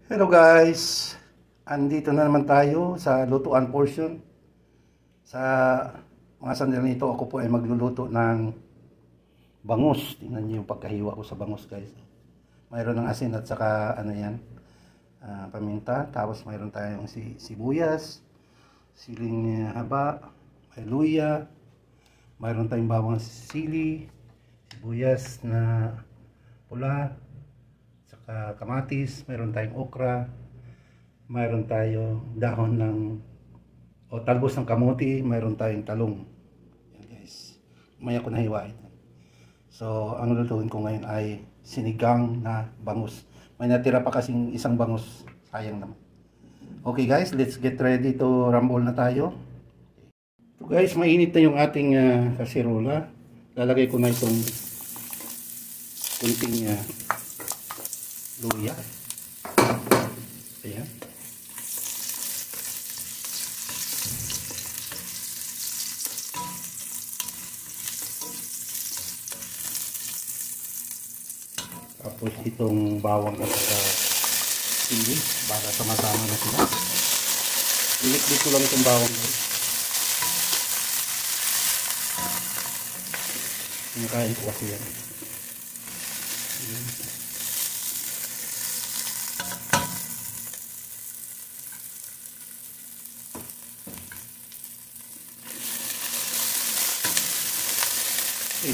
Hello guys, andito na naman tayo sa lutuan portion. Sa mga sandali nito ako po ay magluluto ng bangus. Tingnan niyo yung pagkahiwa ko sa bangus guys. Mayroon ng asin at saka ano yan, paminta. Tapos mayroon tayong sibuyas, siling haba, may luya, mayroon tayong bawang sili, sibuyas na pula, saka kamatis, mayroon tayong okra, mayroon tayong dahon ng o talbos ng kamuti, mayroon tayong talong. Yan guys, maya ko nahiwain. So ang lulutuin ko ngayon ay sinigang na bangus. May natira pa kasing isang bangus, sayang naman. Okay guys, let's get ready to rumble na tayo. So guys, mainit na yung ating kaserola. Lalagay ko na itong kunting luya. Ayan. Tapos itong bawang at sili para sama-sama na sila. Iliklit ko lang itong bawang. Kinakain ko kasi yan. Ayan.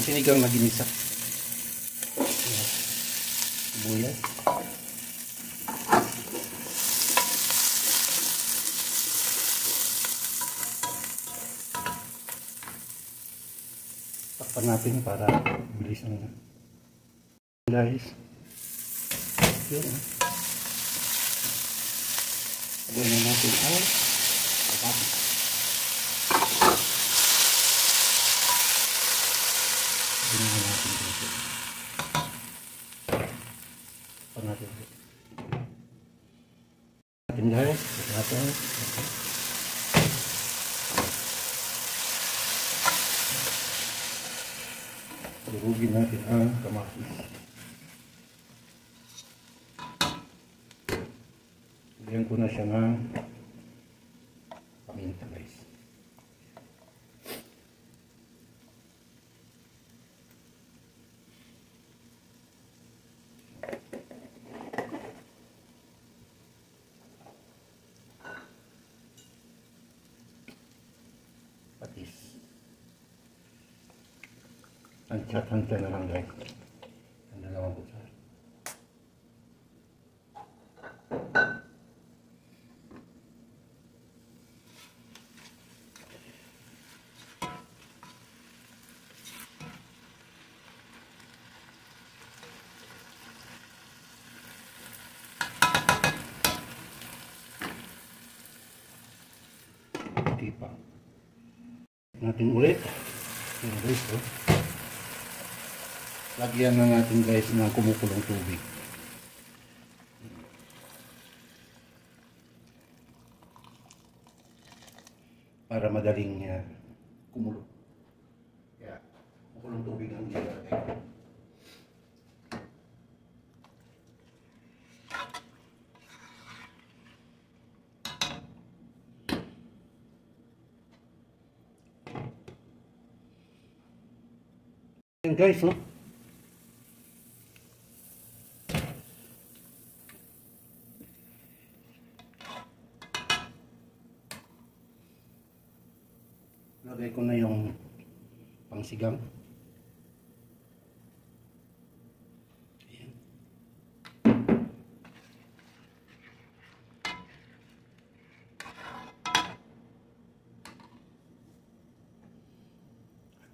Sinigang na ginisa. Sibuyas. Takpan natin para bilis na. Guys. Yun. Lagyan na natin ang patatas. Lagyan na natin dito. Natin guys, natin. Durugin natin ang kamatis. Lagyan ko na siya ng paminta guys. Patis. Tansya na lang guys. Ang dalawang busa. Hindi pa. Natin ulit. Yung guys, oh. Lagyan na natin guys ng kumukulong tubig. Para madaling kumulo. Kaya, kumukulong tubig ang ilalagay. Yan guys, no? Lagay ko na yung pangsigang. Ayan.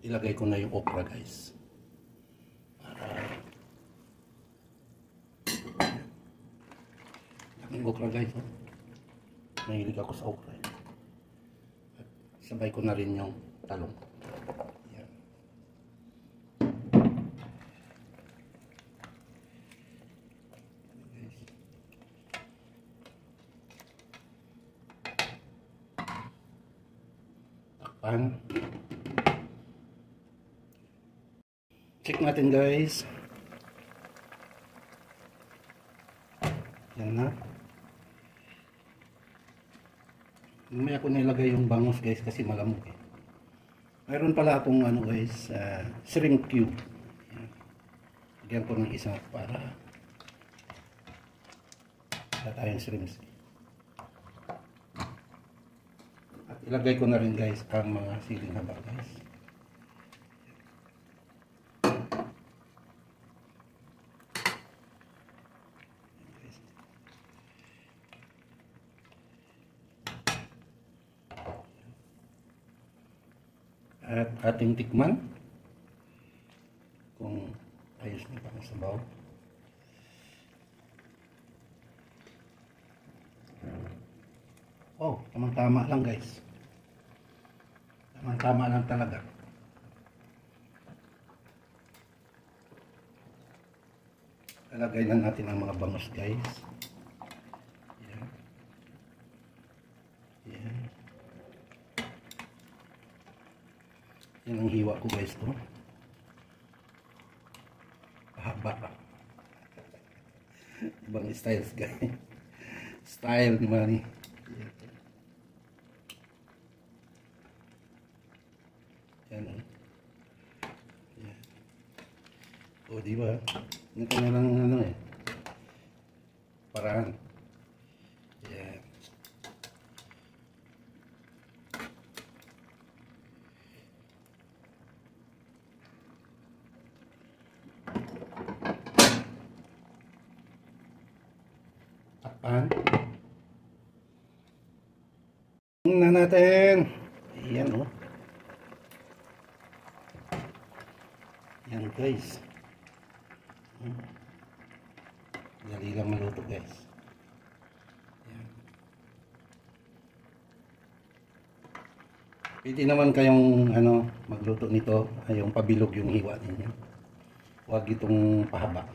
Ilagay ko na yung okra guys. Yung okra guys, no? Mahilig ako sa okra. At sabay ko na rin yung talong. Ayan. Takpan. Check natin guys. Yan na. Mamaya ko nilagay yung bangus guys kasi malamok eh. Mayroon pala akong ano guys, shrimp cube. Lagyan ko ng isa para tayong shrimps. At ilagay ko na rin guys ang mga siling haba guys. At ating tikman kung ayos na pang sabaw. Oh, tamang-tama lang guys. Tamang-tama lang talaga. Lalagay na natin ang mga bangus guys. Yan. Yan. Yan ang hiwa ko guys to. Haba. Ibang styles guys. Style ni Manny. Yan. Yan. O diba? Yan ka na lang ano eh. Paraan. Yan. Takpan. Tingnan natin. Ayan o. Yan guys. Dali lang maluto guys. Yan. Pwede naman kayong ano, magluto nito. Ay, yung pabilog yung hiwa ninyo. Huwag itong pahaba.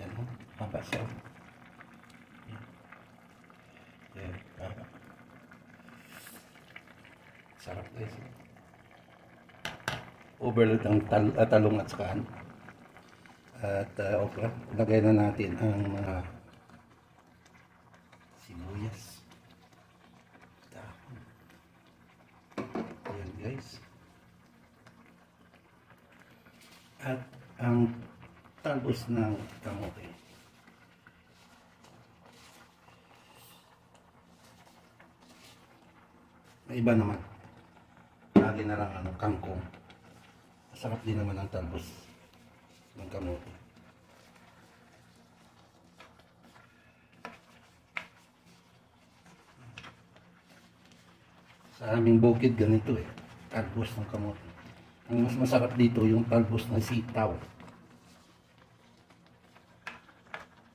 Yan o. Haba siya. Yan. Haba. Sarap guys. Overload ang talong at saka at okra. Lagay na natin ang mga sibuyas. Ayan guys. At ang talbos ng kamote. May iba naman. Lagi na lang ano, kangkong. Masarap din naman ang talbos ng kamote. Sa aming bukid ganito eh, talbos ng kamote. Ang mas masarap dito yung talbos ng sitaw.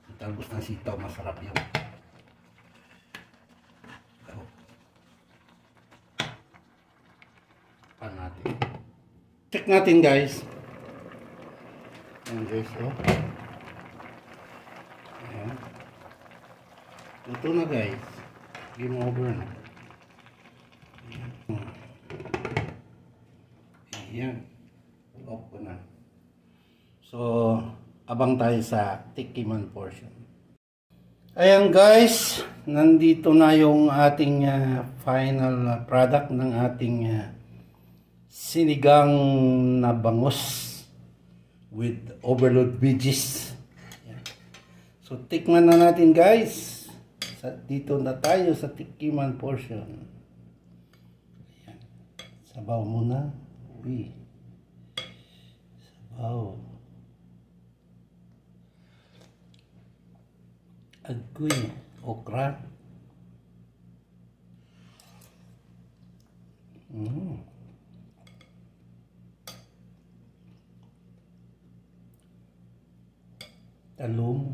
Yung talbos ng sitaw masarap yun. Pan natin. Check natin guys. Ayan guys, oh. Ayan. Luto na guys. Game over na. Ayan. Ayan. Off ko na. So, abang tayo sa tikiman portion. Ayan guys. Nandito na yung ating final product ng ating sinigang na bangus with overload veggies. Yan. So tikman na natin guys. Dito na tayo sa tikiman portion. Yan. Sabaw muna. Uy. Sabaw. Agoy. Okra. Talong.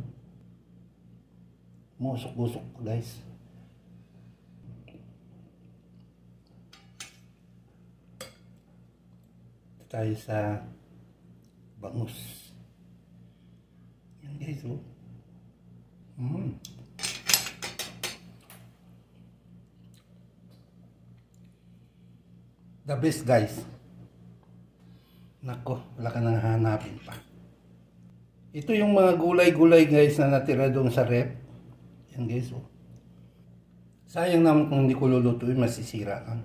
Musok-musok guys. Tayo sa bangus. Yan guys oh. The best guys. Nako, wala ka nang hanapin pa. Ito yung mga gulay-gulay guys na natira doon sa rep. Yan guys oh. Sayang naman kung hindi ko lulutuin, masisira lang.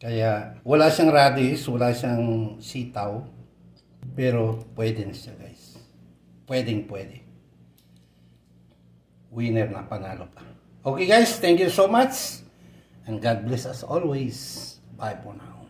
Kaya wala siyang radish, wala siyang sitaw. Pero pwede na siya guys. Pwedeng pwede. Winner na, panalo pa. Okay guys, thank you so much. And God bless us always. Bye for now.